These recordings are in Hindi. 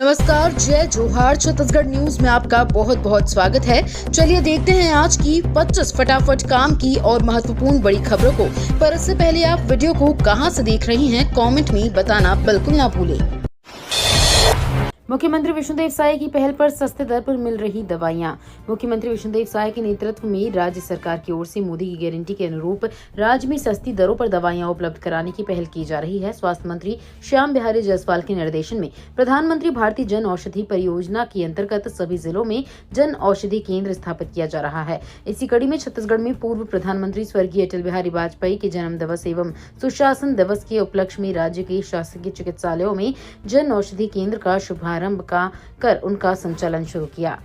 नमस्कार, जय जोहार। छत्तीसगढ़ न्यूज में आपका बहुत बहुत स्वागत है। चलिए देखते हैं आज की 25 फटाफट काम की और महत्वपूर्ण बड़ी खबरों को। पर इससे पहले आप वीडियो को कहां से देख रही हैं, कमेंट में बताना बिल्कुल ना भूलें। मुख्यमंत्री विष्णुदेव साय की पहल पर सस्ते दर पर मिल रही दवाइयां। मुख्यमंत्री विष्णुदेव साय के नेतृत्व में राज्य सरकार की ओर से मोदी की गारंटी के अनुरूप राज्य में सस्ती दरों पर दवाइयां उपलब्ध कराने की पहल की जा रही है। स्वास्थ्य मंत्री श्याम बिहारी जायसवाल के निर्देशन में प्रधानमंत्री भारतीय जन औषधि परियोजना के अंतर्गत सभी जिलों में जन औषधि केंद्र स्थापित किया जा रहा है। इसी कड़ी में छत्तीसगढ़ में पूर्व प्रधानमंत्री स्वर्गीय अटल बिहारी वाजपेयी के जन्म दिवस एवं सुशासन दिवस के उपलक्ष्य में राज्य के शासकीय चिकित्सालयों में जन औषधि केंद्र का शुभारंभ कर उनका संचालन शुरू किया।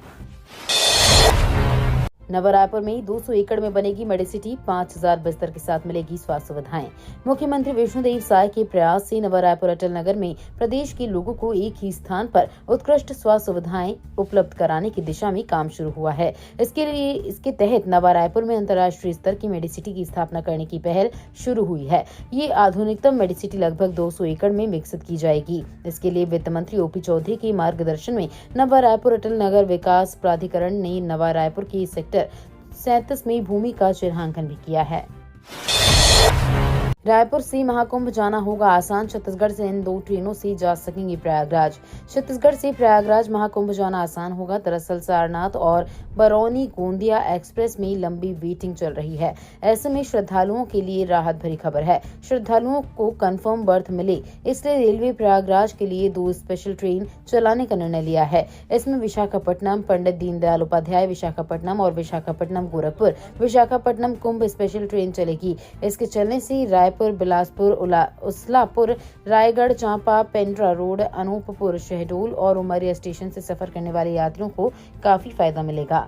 नवा रायपुर में 200 एकड़ में बनेगी मेडिसिटी, 5000 बिस्तर के साथ मिलेगी स्वास्थ्य सुविधाएं। मुख्यमंत्री विष्णुदेव साय के प्रयास से नवा रायपुर अटल नगर में प्रदेश के लोगों को एक ही स्थान पर उत्कृष्ट स्वास्थ्य सुविधाएं उपलब्ध कराने की दिशा में काम शुरू हुआ है। इसके तहत नवा रायपुर में अंतर्राष्ट्रीय स्तर की मेडिसिटी की स्थापना करने की पहल शुरू हुई है। ये आधुनिकतम मेडिसिटी लगभग 200 एकड़ में विकसित की जाएगी। इसके लिए वित्त मंत्री ओपी चौधरी के मार्गदर्शन में नवा रायपुर अटल नगर विकास प्राधिकरण ने नवा रायपुर के सेक्टर 37 में भूमि का चिन्हांकन भी किया है। रायपुर से महाकुंभ जाना होगा आसान, छत्तीसगढ़ से इन 2 ट्रेनों से जा सकेंगे प्रयागराज। छत्तीसगढ़ से प्रयागराज महाकुंभ जाना आसान होगा। दरअसल सारनाथ और बरौनी गोंदिया एक्सप्रेस में लंबी वेटिंग चल रही है। ऐसे में श्रद्धालुओं के लिए राहत भरी खबर है। श्रद्धालुओं को कंफर्म बर्थ मिले, इसलिए रेलवे प्रयागराज के लिए 2 स्पेशल ट्रेन चलाने का निर्णय लिया है। इसमें विशाखापट्टनम पंडित दीनदयाल उपाध्याय विशाखापट्टनम और विशाखापट्टनम गोरखपुर विशाखापट्टनम कुंभ स्पेशल ट्रेन चलेगी। इसके चलने से रायपुर, बिलासपुर, उसलापुर, रायगढ़, चांपा, पेंड्रा रोड, अनूपपुर, शहडोल और उमरिया स्टेशन से सफर करने वाले यात्रियों को काफी फायदा मिलेगा।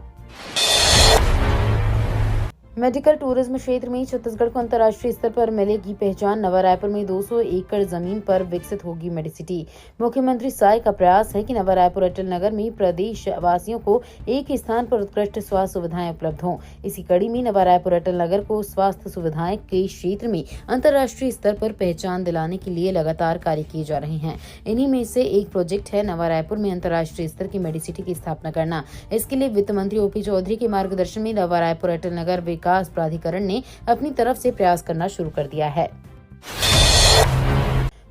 मेडिकल टूरिज्म क्षेत्र में छत्तीसगढ़ को अंतर्राष्ट्रीय स्तर पर मिलेगी पहचान। नवा रायपुर में 200 एकड़ जमीन पर विकसित होगी मेडिसिटी। मुख्यमंत्री साय का प्रयास है कि नवा रायपुर अटल नगर में प्रदेश वासियों को एक ही स्थान पर उत्कृष्ट स्वास्थ्य सुविधाएं उपलब्ध हों। इसी कड़ी में नवा रायपुर अटल नगर को स्वास्थ्य सुविधाएं के क्षेत्र में अंतर्राष्ट्रीय स्तर पर पहचान दिलाने के लिए लगातार कार्य किए जा रहे हैं। इन्हीं में से एक प्रोजेक्ट है नवा रायपुर में अंतर्राष्ट्रीय स्तर की मेडिसिटी की स्थापना करना। इसके लिए वित्त मंत्री ओपी चौधरी के मार्गदर्शन में नवा रायपुर अटल नगर विकास प्राधिकरण ने अपनी तरफ से प्रयास करना शुरू कर दिया है।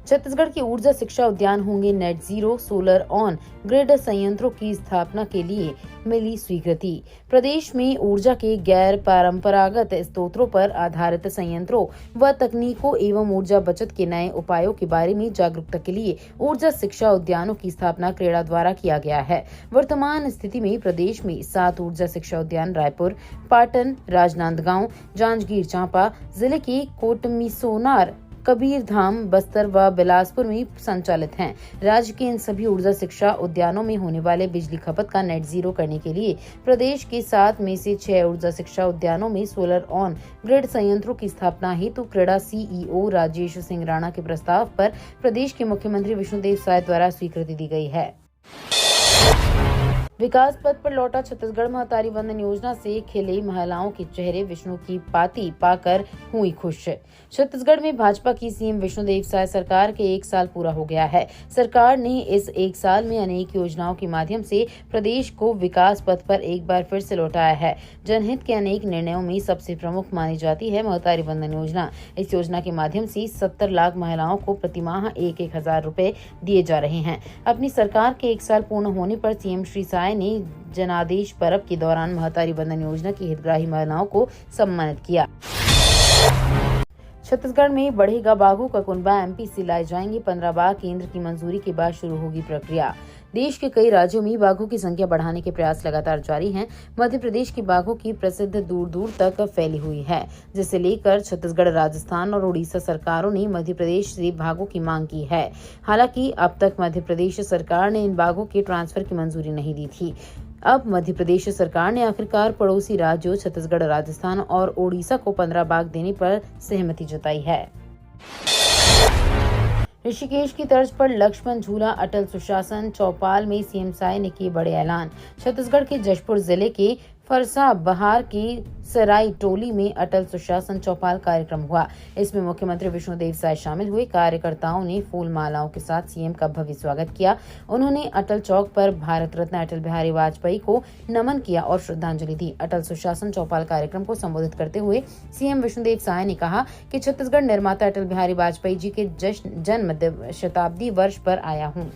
छत्तीसगढ़ के ऊर्जा शिक्षा उद्यान होंगे net zero, solar on grid संयंत्रों की स्थापना के लिए मिली स्वीकृति। प्रदेश में ऊर्जा के गैर परंपरागत स्रोतों पर आधारित संयंत्रों व तकनीकों एवं ऊर्जा बचत के नए उपायों के बारे में जागरूकता के लिए ऊर्जा शिक्षा उद्यानों की स्थापना क्रेडा द्वारा किया गया है। वर्तमान स्थिति में प्रदेश में 7 ऊर्जा शिक्षा उद्यान रायपुर, पाटन, राजनांदगांव, जांजगीर चांपा जिले के कोटमीसोनार, कबीरधाम, बस्तर व बिलासपुर में संचालित हैं। राज्य के इन सभी ऊर्जा शिक्षा उद्यानों में होने वाले बिजली खपत का नेट जीरो करने के लिए प्रदेश के 7 में से 6 ऊर्जा शिक्षा उद्यानों में सोलर ऑन ग्रिड संयंत्रों की स्थापना हेतु क्रेडा सीईओ राजेश सिंह राणा के प्रस्ताव पर प्रदेश के मुख्यमंत्री विष्णुदेव साय द्वारा स्वीकृति दी गई है। विकास पथ पर लौटा छत्तीसगढ़। महतारी वंदन योजना से खिले महिलाओं के चेहरे, विष्णु की पाती पाकर हुई खुश। छत्तीसगढ़ में भाजपा की सीएम विष्णुदेव साय सरकार के 1 साल पूरा हो गया है। सरकार ने इस 1 साल में अनेक योजनाओं के माध्यम से प्रदेश को विकास पथ पर एक बार फिर से लौटाया है। जनहित के अनेक निर्णयों में सबसे प्रमुख मानी जाती है महतारी वंदन योजना। इस योजना के माध्यम से 70 लाख महिलाओं को प्रतिमाह 1,000 रुपए दिए जा रहे हैं। अपनी सरकार के 1 साल पूर्ण होने पर सीएम श्री साय ने जनादेश पर्व के दौरान महतारी वंदन योजना की हितग्राही महिलाओं को सम्मानित किया। छत्तीसगढ़ में बढ़ेगा बाघों का कुनबा, एमपी से लाए जाएंगे 15 बाघ। केंद्र की मंजूरी के बाद शुरू होगी प्रक्रिया। देश के कई राज्यों में बाघों की संख्या बढ़ाने के प्रयास लगातार जारी हैं। मध्य प्रदेश की बाघों की प्रसिद्ध दूर दूर तक फैली हुई है, जिसे लेकर छत्तीसगढ़, राजस्थान और उड़ीसा सरकारों ने मध्य प्रदेश से बाघों की मांग की है। हालांकि अब तक मध्य प्रदेश सरकार ने इन बाघों के ट्रांसफर की मंजूरी नहीं दी थी। अब मध्य प्रदेश सरकार ने आखिरकार पड़ोसी राज्यों छत्तीसगढ़, राजस्थान और ओडिशा को 15 बाघ देने पर सहमति जताई है। ऋषिकेश की तर्ज पर लक्ष्मण झूला, अटल सुशासन। चौपाल में सीएम साय ने किए बड़े ऐलान। छत्तीसगढ़ के जशपुर जिले के फरसा बहार की सराय टोली में अटल सुशासन चौपाल कार्यक्रम हुआ। इसमें मुख्यमंत्री विष्णुदेव साय शामिल हुए। कार्यकर्ताओं ने फूल मालाओं के साथ सीएम का भव्य स्वागत किया। उन्होंने अटल चौक पर भारत रत्न अटल बिहारी वाजपेयी को नमन किया और श्रद्धांजलि दी। अटल सुशासन चौपाल कार्यक्रम को संबोधित करते हुए सीएम विष्णुदेव साय ने कहा कि छत्तीसगढ़ निर्माता अटल बिहारी वाजपेयी जी के जन्म शताब्दी वर्ष पर आया हूँ।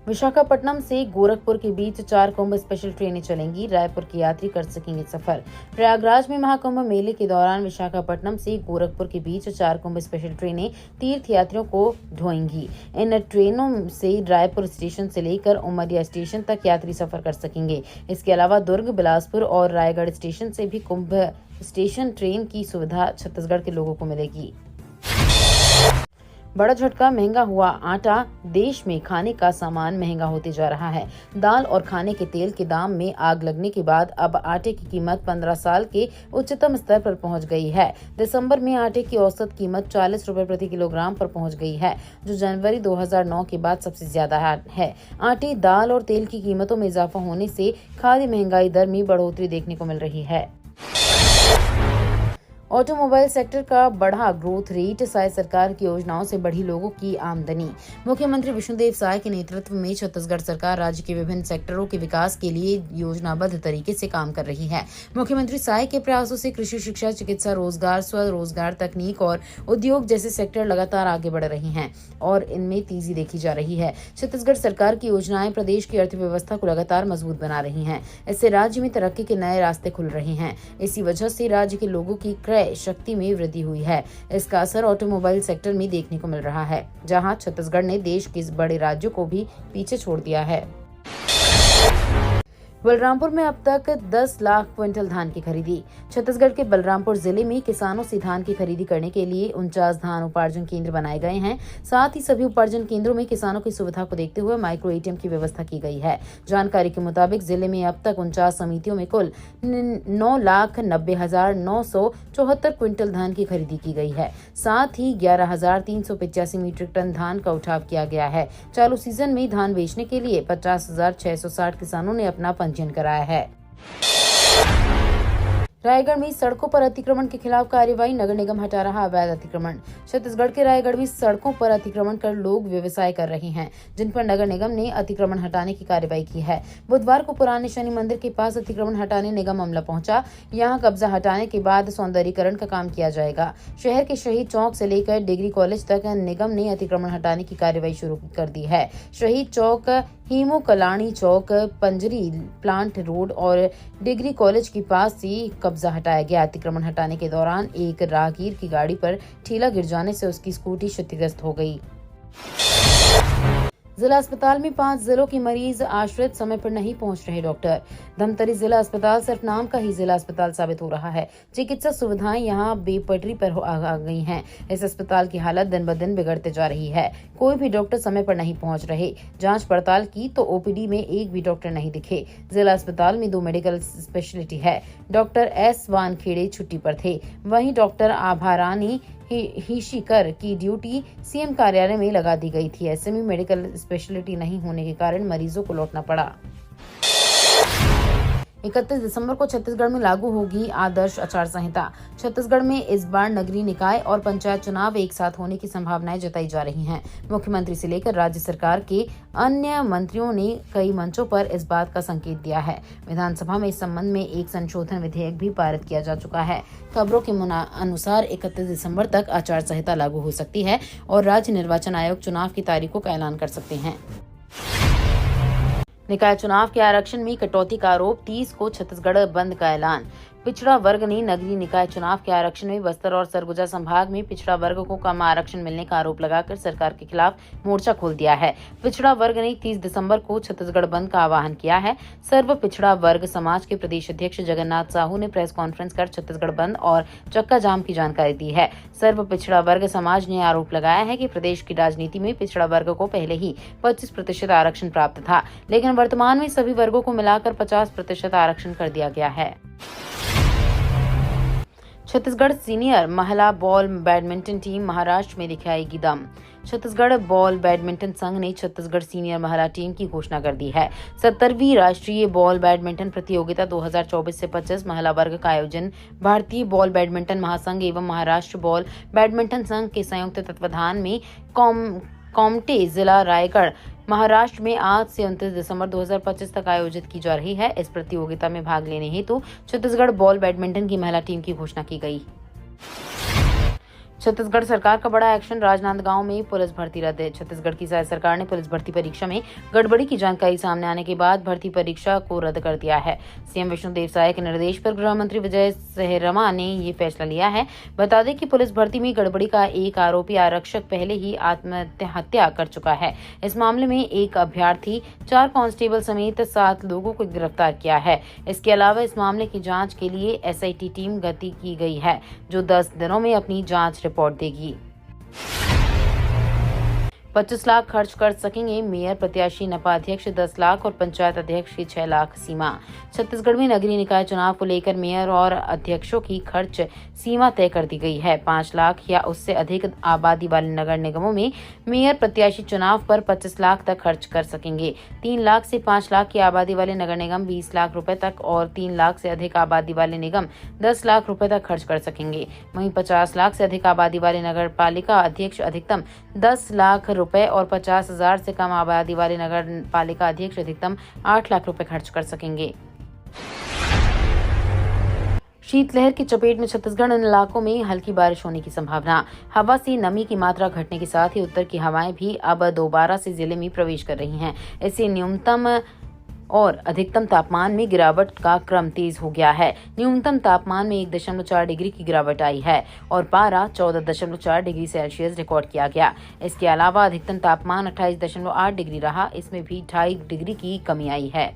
विशाखापट्टनम से गोरखपुर के बीच 4 कुंभ स्पेशल ट्रेनें चलेंगी। रायपुर के यात्री कर सकेंगे सफर। प्रयागराज में महाकुंभ मेले के दौरान विशाखापट्टनम से गोरखपुर के बीच 4 कुंभ स्पेशल ट्रेनें तीर्थ यात्रियों को ढोएंगी। इन ट्रेनों से रायपुर स्टेशन से लेकर उमरिया स्टेशन तक यात्री सफर कर सकेंगे। इसके अलावा दुर्ग, बिलासपुर और रायगढ़ स्टेशन से भी कुंभ स्टेशन ट्रेन की सुविधा छत्तीसगढ़ के लोगों को मिलेगी। बड़ा झटका, महंगा हुआ आटा। देश में खाने का सामान महंगा होते जा रहा है। दाल और खाने के तेल के दाम में आग लगने के बाद अब आटे की कीमत 15 साल के उच्चतम स्तर पर पहुंच गई है। दिसंबर में आटे की औसत कीमत 40 रुपए प्रति किलोग्राम पर पहुंच गई है, जो जनवरी 2009 के बाद सबसे ज्यादा है। आटे, दाल और तेल की कीमतों में इजाफा होने से खाद्य महंगाई दर में बढ़ोतरी देखने को मिल रही है। ऑटोमोबाइल सेक्टर का बढ़ा ग्रोथ रेट। साय सरकार की योजनाओं से बढ़ी लोगों की आमदनी। मुख्यमंत्री विष्णुदेव साय के नेतृत्व में छत्तीसगढ़ सरकार राज्य के विभिन्न सेक्टरों के विकास के लिए योजनाबद्ध तरीके से काम कर रही है। मुख्यमंत्री साय के प्रयासों से कृषि, शिक्षा, चिकित्सा, रोजगार, स्वरोजगार, तकनीक और उद्योग जैसे सेक्टर लगातार आगे बढ़ रहे हैं और इनमें तेजी देखी जा रही है। छत्तीसगढ़ सरकार की योजनाएं प्रदेश की अर्थव्यवस्था को लगातार मजबूत बना रही हैं। इससे राज्य में तरक्की के नए रास्ते खुल रहे हैं। इसी वजह से राज्य के लोगों की क्रय शक्ति में वृद्धि हुई है। इसका असर ऑटोमोबाइल सेक्टर में देखने को मिल रहा है, जहां छत्तीसगढ़ ने देश के इस बड़े राज्यों को भी पीछे छोड़ दिया है। बलरामपुर में अब तक 10 लाख क्विंटल धान की खरीदी। छत्तीसगढ़ के बलरामपुर जिले में किसानों से धान की खरीदी करने के लिए 49 धान उपार्जन केंद्र बनाए गए हैं। साथ ही सभी उपार्जन केंद्रों में किसानों की सुविधा को देखते हुए माइक्रो एटीएम की व्यवस्था की गई है। जानकारी के मुताबिक जिले में अब तक 49 समितियों में कुल 9,90,974 क्विंटल धान की खरीदी की गई है। साथ ही 11,385 मीट्रिक टन धान का उठाव किया गया है। चालू सीजन में धान बेचने के लिए 50,660 किसानों ने अपना पंजीयन कराया है। रायगढ़ में सड़कों पर अतिक्रमण के खिलाफ कार्रवाई। नगर निगम हटा रहा अवैध अतिक्रमण। छत्तीसगढ़ के रायगढ़ में सड़कों पर अतिक्रमण कर लोग व्यवसाय कर रहे हैं, जिन पर नगर निगम ने अतिक्रमण हटाने की कार्रवाई की है। बुधवार को पुराने शनि मंदिर के पास अतिक्रमण हटाने निगम अमला पहुंचा। यहां कब्जा हटाने के बाद सौंदर्यीकरण का काम किया जाएगा। शहर के शहीद चौक से लेकर डिग्री कॉलेज तक निगम ने अतिक्रमण हटाने की कार्रवाई शुरू कर दी है। शहीद चौक, हीमो कलानी चौक, पंजरी प्लांट रोड और डिग्री कॉलेज के पास से कब्जा हटाया गया। अतिक्रमण हटाने के दौरान एक राहगीर की गाड़ी पर ठेला गिर जाने से उसकी स्कूटी क्षतिग्रस्त हो गई। जिला अस्पताल में 5 जिलों के मरीज आश्रित समय पर नहीं पहुंच रहे डॉक्टर। धमतरी जिला अस्पताल सिर्फ नाम का ही जिला अस्पताल साबित हो रहा है। चिकित्सा सुविधाएं यहां बेपटरी पर आ गई हैं। इस अस्पताल की हालत दिन ब दिन बिगड़ते जा रही है। कोई भी डॉक्टर समय पर नहीं पहुंच रहे। जांच पड़ताल की तो ओपीडी में एक भी डॉक्टर नहीं दिखे। जिला अस्पताल में 2 मेडिकल स्पेशलिटी है। डॉक्टर एस वानखेड़े छुट्टी पर थे। वहीं डॉक्टर आभारानी हिशीकर की ड्यूटी सीएम कार्यालय में लगा दी गई थी। ऐसे में मेडिकल स्पेशलिटी नहीं होने के कारण मरीजों को लौटना पड़ा। 31 दिसंबर को छत्तीसगढ़ में लागू होगी आदर्श आचार संहिता। छत्तीसगढ़ में इस बार नगरीय निकाय और पंचायत चुनाव एक साथ होने की संभावनाएं जताई जा रही हैं। मुख्यमंत्री से लेकर राज्य सरकार के अन्य मंत्रियों ने कई मंचों पर इस बात का संकेत दिया है। विधानसभा में इस संबंध में एक संशोधन विधेयक भी पारित किया जा चुका है। खबरों के अनुसार 31 दिसंबर तक आचार संहिता लागू हो सकती है और राज्य निर्वाचन आयोग चुनाव की तारीखों का ऐलान कर सकते हैं। निकाय चुनाव के आरक्षण में कटौती का आरोप। 30 को छत्तीसगढ़ बंद का ऐलान। पिछड़ा वर्ग ने नगरीय निकाय चुनाव के आरक्षण में बस्तर और सरगुजा संभाग में पिछड़ा वर्ग को कम आरक्षण मिलने का आरोप लगाकर सरकार के खिलाफ मोर्चा खोल दिया है। पिछड़ा वर्ग ने 30 दिसंबर को छत्तीसगढ़ बंद का आह्वान किया है। सर्व पिछड़ा वर्ग समाज के प्रदेश अध्यक्ष जगन्नाथ साहू ने प्रेस कॉन्फ्रेंस कर छत्तीसगढ़ बंद और चक्का जाम की जानकारी दी है। सर्व पिछड़ा वर्ग समाज ने आरोप लगाया है कि प्रदेश की राजनीति में पिछड़ा वर्ग को पहले ही 25% आरक्षण प्राप्त था, लेकिन वर्तमान में सभी वर्गों को मिलाकर 50% आरक्षण कर दिया गया है। छत्तीसगढ़ सीनियर महिला बॉल बैडमिंटन टीम महाराष्ट्र में दिखाएगी दम। छत्तीसगढ़ बॉल बैडमिंटन संघ ने छत्तीसगढ़ सीनियर महिला टीम की घोषणा कर दी है। 70वीं राष्ट्रीय बॉल बैडमिंटन प्रतियोगिता 2024 से 25 महिला वर्ग का आयोजन भारतीय बॉल बैडमिंटन महासंघ एवं महाराष्ट्र बॉल बैडमिंटन संघ के संयुक्त तत्वाधान में कोमटे जिला रायगढ़ महाराष्ट्र में आज से 29 दिसंबर 2025 तक आयोजित की जा रही है। इस प्रतियोगिता में भाग लेने हेतु छत्तीसगढ़ बॉल बैडमिंटन की महिला टीम की घोषणा की गई। छत्तीसगढ़ सरकार का बड़ा एक्शन, राजनांदगांव में पुलिस भर्ती रद्द। छत्तीसगढ़ की सरकार ने पुलिस भर्ती परीक्षा में गड़बड़ी की जानकारी सामने आने के बाद भर्ती परीक्षा को रद्द कर दिया है। सीएम विष्णुदेव साय के निर्देश पर गृह मंत्री विजय सहरमा ने ये फैसला लिया है। बता दें कि पुलिस भर्ती में गड़बड़ी का एक आरोपी आरक्षक पहले ही आत्महत्या कर चुका है। इस मामले में एक अभ्यर्थी, 4 कांस्टेबल समेत 7 लोगों को गिरफ्तार किया है। इसके अलावा इस मामले की जाँच के लिए SIT टीम गठित की गई है, जो 10 दिनों में अपनी जाँच रिपोर्ट देगी। 25 लाख खर्च कर सकेंगे मेयर प्रत्याशी, नपा अध्यक्ष 10 लाख और पंचायत अध्यक्ष की 6 लाख सीमा। छत्तीसगढ़ में नगरीय निकाय चुनाव को लेकर मेयर और अध्यक्षों की खर्च सीमा तय कर दी गई है। 5 लाख या उससे अधिक आबादी वाले नगर निगमों में मेयर प्रत्याशी चुनाव पर 25 लाख तक खर्च कर सकेंगे। 3 लाख से 5 लाख की आबादी वाले नगर निगम 20 लाख रुपए तक और 3 लाख से अधिक आबादी वाले निगम 10 लाख रुपए तक खर्च कर सकेंगे। वहीं 50 लाख से अधिक आबादी वाले नगर पालिका अध्यक्ष अधिकतम 10 लाख रुपए और 50,000 से कम आबादी वाले नगर पालिका अध्यक्ष अधिकतम 8 लाख रुपए खर्च कर सकेंगे। शीतलहर की चपेट में छत्तीसगढ़, इन इलाकों में हल्की बारिश होने की संभावना। हवा से नमी की मात्रा घटने के साथ ही उत्तर की हवाएं भी अब दोबारा से जिले में प्रवेश कर रही हैं। इससे न्यूनतम और अधिकतम तापमान में गिरावट का क्रम तेज हो गया है। न्यूनतम तापमान में 1.4 डिग्री की गिरावट आई है और पारा 14.4 डिग्री सेल्सियस रिकॉर्ड किया गया। इसके अलावा अधिकतम तापमान 28.8 डिग्री रहा, इसमें भी 2.5 डिग्री की कमी आई है।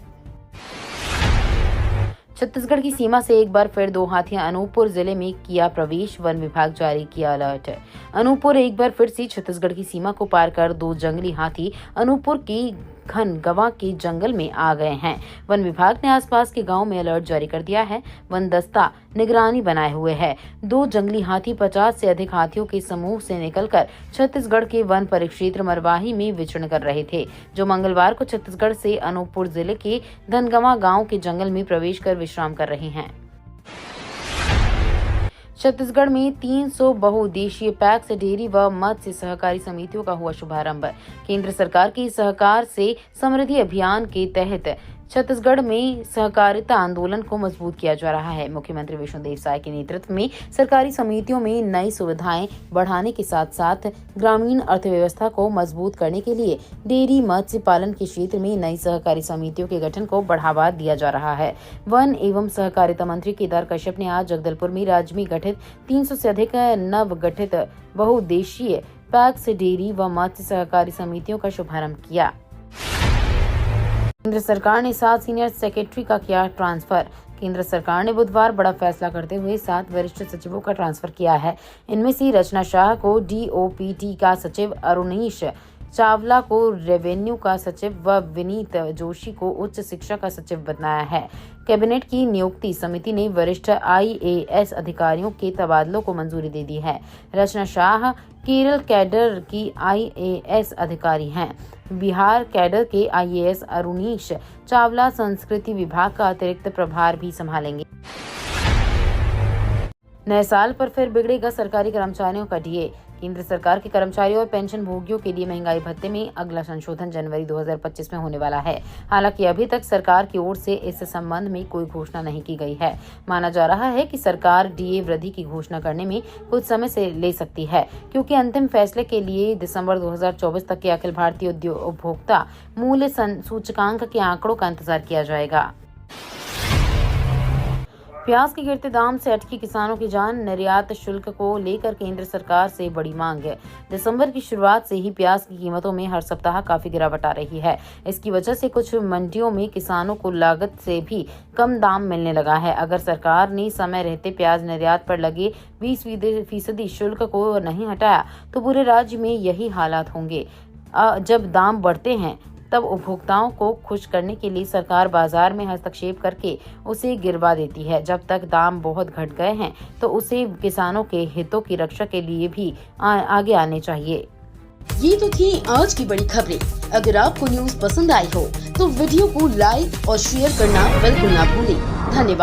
छत्तीसगढ़ की सीमा से एक बार फिर 2 हाथियां अनूपपुर जिले में किया प्रवेश, वन विभाग जारी किया अलर्ट। अनूपपुर एक बार फिर से छत्तीसगढ़ की सीमा को पार कर 2 जंगली हाथी अनूपपुर की घनगवा के जंगल में आ गए हैं। वन विभाग ने आसपास के गांव में अलर्ट जारी कर दिया है। वन दस्ता निगरानी बनाए हुए है। 2 जंगली हाथी 50 से अधिक हाथियों के समूह से निकलकर छत्तीसगढ़ के वन परिक्षेत्र मरवाही में विचरण कर रहे थे, जो मंगलवार को छत्तीसगढ़ से अनूपपुर जिले के घनगवा गांव के जंगल में प्रवेश कर विश्राम कर रहे हैं। छत्तीसगढ़ में 300 बहुउद्देशीय पैक्स, डेयरी व मत्स्य सहकारी समितियों का हुआ शुभारंभ। केंद्र सरकार की सहकार से समृद्धि अभियान के तहत छत्तीसगढ़ में सहकारिता आंदोलन को मजबूत किया जा रहा है। मुख्यमंत्री विष्णुदेव साय के नेतृत्व में सरकारी समितियों में नई सुविधाएं बढ़ाने के साथ साथ ग्रामीण अर्थव्यवस्था को मजबूत करने के लिए डेयरी मत्स्य पालन के क्षेत्र में नई सहकारी समितियों के गठन को बढ़ावा दिया जा रहा है। वन एवं सहकारिता मंत्री केदार कश्यप ने आज जगदलपुर में राज्य में गठित 300 से अधिक नव गठित बहुउद्देशीय पैक्स, डेयरी व मत्स्य सहकारी समितियों का शुभारंभ किया। केंद्र सरकार ने 7 सीनियर सेक्रेटरी का किया ट्रांसफर। केंद्र सरकार ने बुधवार बड़ा फैसला करते हुए 7 वरिष्ठ सचिवों का ट्रांसफर किया है। इनमें से रचना शाह को DOPT का सचिव, अरुणीश चावला को रेवेन्यू का सचिव व विनीत जोशी को उच्च शिक्षा का सचिव बनाया है। कैबिनेट की नियुक्ति समिति ने वरिष्ठ IAS अधिकारियों के तबादलों को मंजूरी दे दी है। रचना शाह केरल कैडर की IAS अधिकारी हैं। बिहार कैडर के IAS अरुणीश चावला संस्कृति विभाग का अतिरिक्त प्रभार भी संभालेंगे। नए साल पर फिर बिगड़ेगा सरकारी कर्मचारियों का DA। केंद्र सरकार के कर्मचारियों और पेंशन भोगियों के लिए महंगाई भत्ते में अगला संशोधन जनवरी 2025 में होने वाला है। हालांकि अभी तक सरकार की ओर से इस संबंध में कोई घोषणा नहीं की गई है। माना जा रहा है कि सरकार DA वृद्धि की घोषणा करने में कुछ समय से ले सकती है, क्योंकि अंतिम फैसले के लिए दिसंबर 2024 तक के अखिल भारतीय उपभोक्ता मूल्य सूचकांक के आंकड़ों का इंतजार किया जाएगा। प्याज के गिरते दाम से अटकी किसानों की जान, निर्यात शुल्क को लेकर केंद्र सरकार से बड़ी मांग है। दिसंबर की शुरुआत से ही प्याज की कीमतों में हर सप्ताह काफी गिरावट आ रही है। इसकी वजह से कुछ मंडियों में किसानों को लागत से भी कम दाम मिलने लगा है। अगर सरकार ने समय रहते प्याज निर्यात पर लगे 20% शुल्क को नहीं हटाया तो पूरे राज्य में यही हालात होंगे। जब दाम बढ़ते हैं तब उपभोक्ताओं को खुश करने के लिए सरकार बाजार में हस्तक्षेप करके उसे गिरवा देती है। जब तक दाम बहुत घट गए हैं तो उसे किसानों के हितों की रक्षा के लिए भी आगे आने चाहिए। ये तो थी आज की बड़ी खबरें। अगर आपको न्यूज पसंद आई हो तो वीडियो को लाइक और शेयर करना बिल्कुल ना भूलें। धन्यवाद।